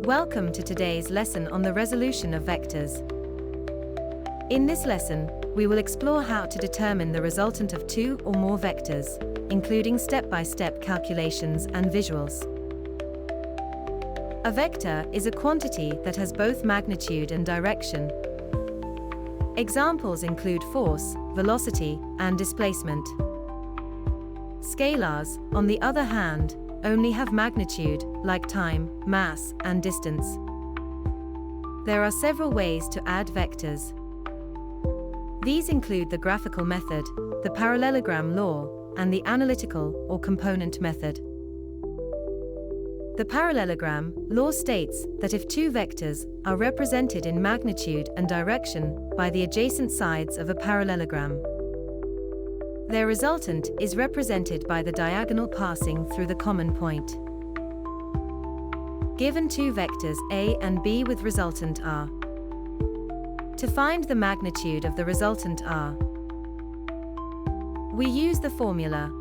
Welcome to today's lesson on the resolution of vectors. In this lesson, we will explore how to determine the resultant of two or more vectors, including step-by-step calculations and visuals. A vector is a quantity that has both magnitude and direction. Examples include force, velocity, and displacement. Scalars, on the other hand, only have magnitude, like time, mass, and distance. There are several ways to add vectors. These include the graphical method, the parallelogram law, and the analytical or component method. The parallelogram law states that if two vectors are represented in magnitude and direction by the adjacent sides of a parallelogram, their resultant is represented by the diagonal passing through the common point. Given two vectors A and B with resultant R. To find the magnitude of the resultant R, we use the formula.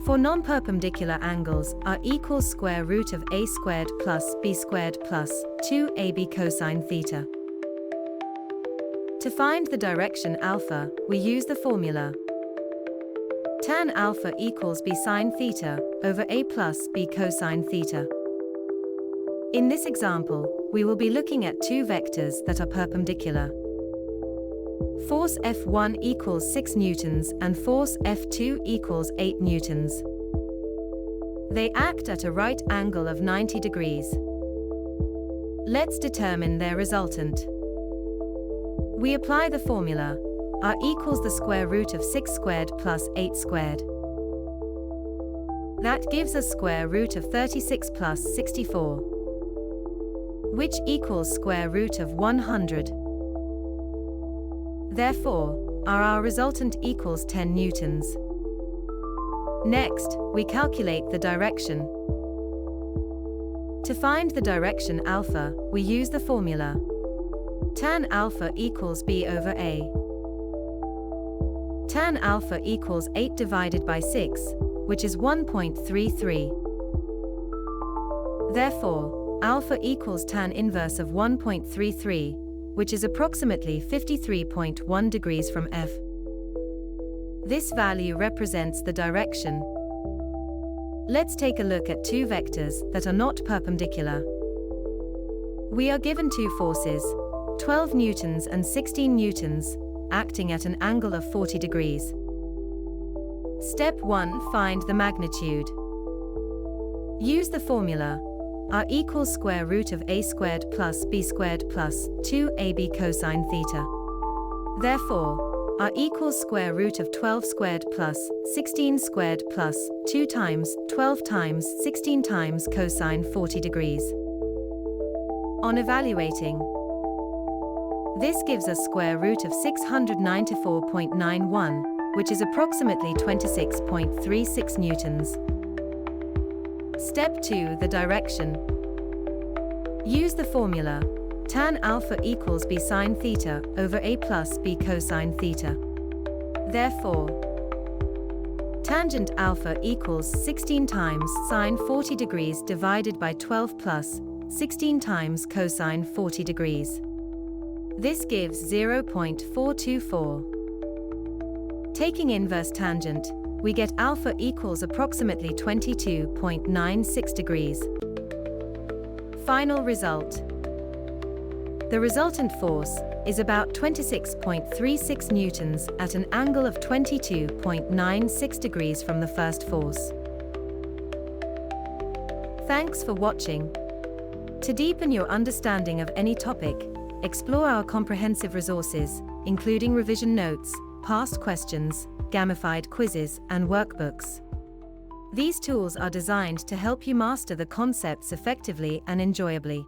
For non-perpendicular angles, R equals square root of A squared plus B squared plus 2AB cosine theta. To find the direction alpha, we use the formula. Tan alpha equals B sine theta over A plus B cosine theta. In this example, we will be looking at two vectors that are perpendicular. Force F1 equals 6 newtons and force F2 equals 8 newtons. They act at a right angle of 90 degrees. Let's determine their resultant. We apply the formula. R equals the square root of 6 squared plus 8 squared. That gives us square root of 36 plus 64, which equals square root of 100. Therefore, our resultant equals 10 newtons. Next, we calculate the direction. To find the direction alpha, we use the formula. Tan alpha equals B over A. Tan alpha equals 8 divided by 6, which is 1.33. Therefore, alpha equals tan inverse of 1.33, which is approximately 53.1 degrees from F. This value represents the direction. Let's take a look at two vectors that are not perpendicular. We are given two forces, 12 newtons and 16 newtons, acting at an angle of 40 degrees. Step 1. Find the magnitude. Use the formula. R equals square root of A squared plus B squared plus 2AB cosine theta. Therefore, R equals square root of 12 squared plus 16 squared plus 2 times 12 times 16 times cosine 40 degrees. On evaluating, this gives us square root of 694.91, which is approximately 26.36 newtons. Step 2. The direction. Use the formula. Tan alpha equals B sine theta over A plus B cosine theta. Therefore, tangent alpha equals 16 times sine 40 degrees divided by 12 plus 16 times cosine 40 degrees. This gives 0.424. Taking inverse tangent, we get alpha equals approximately 22.96 degrees. Final result. The resultant force is about 26.36 newtons at an angle of 22.96 degrees from the first force. Thanks for watching. To deepen your understanding of any topic, explore our comprehensive resources, including revision notes, past questions, gamified quizzes, and workbooks. These tools are designed to help you master the concepts effectively and enjoyably.